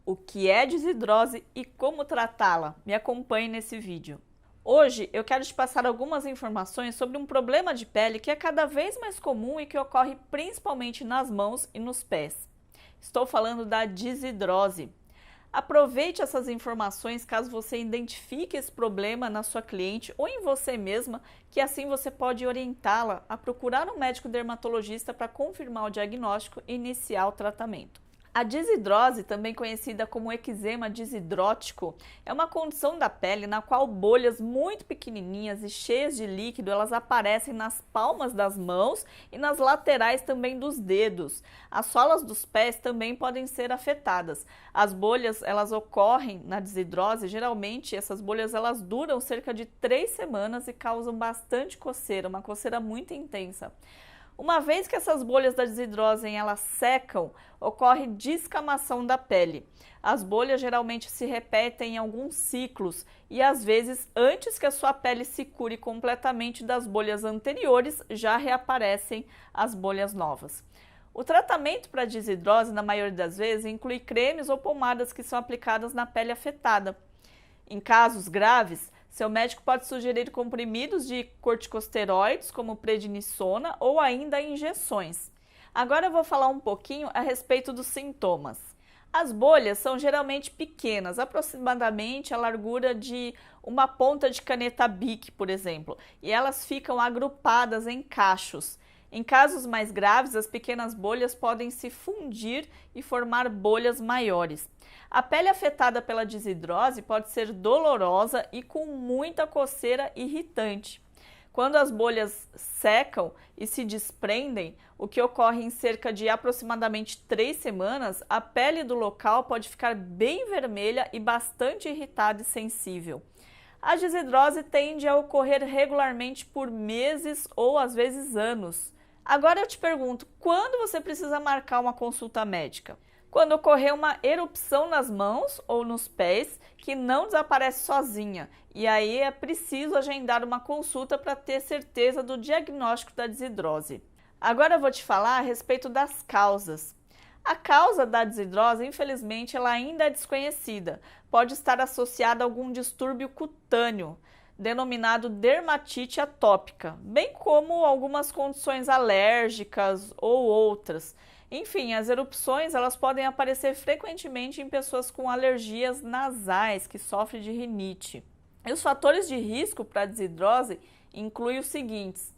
o que é desidrose e como tratá-la. Me acompanhe nesse vídeo. Hoje eu quero te passar algumas informações sobre um problema de pele que é cada vez mais comum e que ocorre principalmente nas mãos e nos pés. Estou falando da desidrose. Aproveite essas informações caso você identifique esse problema na sua cliente ou em você mesma, que assim você pode orientá-la a procurar um médico dermatologista para confirmar o diagnóstico e iniciar o tratamento. A desidrose, também conhecida como eczema desidrótico, é uma condição da pele na qual bolhas muito pequenininhas e cheias de líquido elas aparecem nas palmas das mãos e nas laterais também dos dedos. As solas dos pés também podem ser afetadas. As bolhas elas ocorrem na desidrose, geralmente essas bolhas elas duram cerca de 3 semanas e causam bastante coceira, uma coceira muito intensa. Uma vez que essas bolhas da desidrose elas secam, ocorre descamação da pele. As bolhas geralmente se repetem em alguns ciclos e às vezes antes que a sua pele se cure completamente das bolhas anteriores, já reaparecem as bolhas novas. O tratamento para a desidrose, na maioria das vezes, inclui cremes ou pomadas que são aplicadas na pele afetada. Em casos graves, seu médico pode sugerir comprimidos de corticosteroides, como prednisona, ou ainda injeções. Agora eu vou falar um pouquinho a respeito dos sintomas. As bolhas são geralmente pequenas, aproximadamente a largura de uma ponta de caneta Bic, por exemplo, e elas ficam agrupadas em cachos. Em casos mais graves, as pequenas bolhas podem se fundir e formar bolhas maiores. A pele afetada pela desidrose pode ser dolorosa e com muita coceira irritante. Quando as bolhas secam e se desprendem, o que ocorre em cerca de aproximadamente 3 semanas, a pele do local pode ficar bem vermelha e bastante irritada e sensível. A desidrose tende a ocorrer regularmente por meses ou às vezes anos. Agora eu te pergunto, quando você precisa marcar uma consulta médica? Quando ocorrer uma erupção nas mãos ou nos pés que não desaparece sozinha, e aí é preciso agendar uma consulta para ter certeza do diagnóstico da desidrose. Agora eu vou te falar a respeito das causas. A causa da desidrose, infelizmente, ela ainda é desconhecida. Pode estar associada a algum distúrbio cutâneo, denominado dermatite atópica, bem como algumas condições alérgicas ou outras. Enfim, as erupções elas podem aparecer frequentemente em pessoas com alergias nasais que sofrem de rinite. E os fatores de risco para a desidrose incluem os seguintes: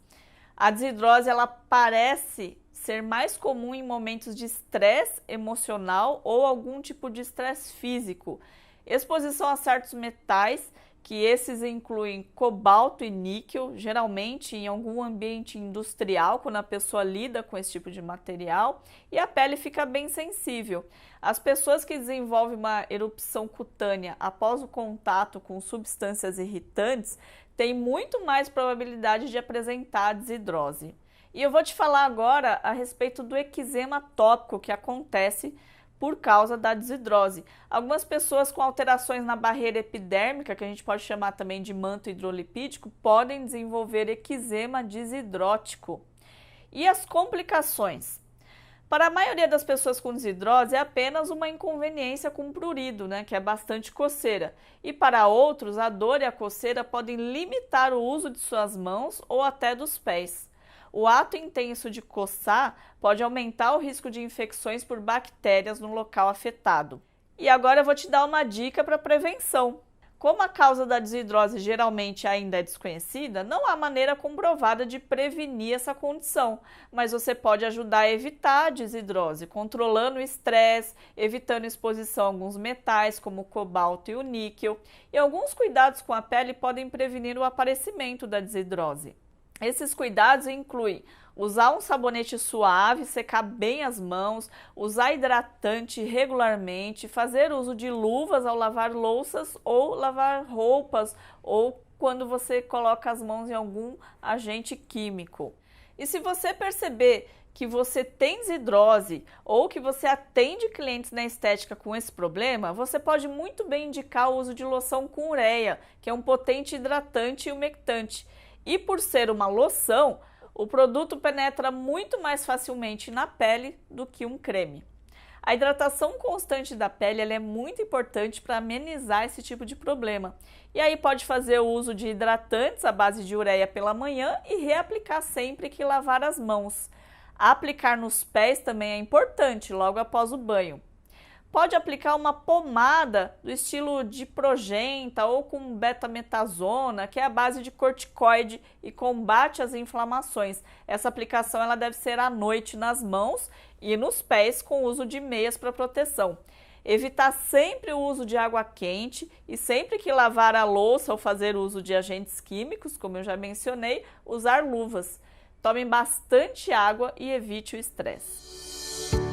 a desidrose ela parece ser mais comum em momentos de estresse emocional ou algum tipo de estresse físico, exposição a certos metais, que esses incluem cobalto e níquel, geralmente em algum ambiente industrial, quando a pessoa lida com esse tipo de material, e a pele fica bem sensível. As pessoas que desenvolvem uma erupção cutânea após o contato com substâncias irritantes têm muito mais probabilidade de apresentar desidrose. E eu vou te falar agora a respeito do eczema tópico que acontece por causa da desidrose. Algumas pessoas com alterações na barreira epidérmica, que a gente pode chamar também de manto hidrolipídico, podem desenvolver eczema desidrótico. E as complicações? Para a maioria das pessoas com desidrose é apenas uma inconveniência com prurido, que é bastante coceira. E para outros, a dor e a coceira podem limitar o uso de suas mãos ou até dos pés. O ato intenso de coçar pode aumentar o risco de infecções por bactérias no local afetado. E agora eu vou te dar uma dica para prevenção. Como a causa da desidrose geralmente ainda é desconhecida, não há maneira comprovada de prevenir essa condição, mas você pode ajudar a evitar a desidrose, controlando o estresse, evitando exposição a alguns metais, como o cobalto e o níquel, e alguns cuidados com a pele podem prevenir o aparecimento da desidrose. Esses cuidados incluem usar um sabonete suave, secar bem as mãos, usar hidratante regularmente, fazer uso de luvas ao lavar louças ou lavar roupas ou quando você coloca as mãos em algum agente químico. E se você perceber que você tem desidrose ou que você atende clientes na estética com esse problema, você pode muito bem indicar o uso de loção com ureia, que é um potente hidratante e umectante. E por ser uma loção, o produto penetra muito mais facilmente na pele do que um creme. A hidratação constante da pele ela é muito importante para amenizar esse tipo de problema. E aí pode fazer o uso de hidratantes à base de ureia pela manhã e reaplicar sempre que lavar as mãos. Aplicar nos pés também é importante logo após o banho. Pode aplicar uma pomada do estilo Diprogenta ou com betametasona, que é a base de corticoide e combate as inflamações. Essa aplicação ela deve ser à noite nas mãos e nos pés com uso de meias para proteção. Evitar sempre o uso de água quente e sempre que lavar a louça ou fazer uso de agentes químicos, como eu já mencionei, usar luvas. Tome bastante água e evite o estresse.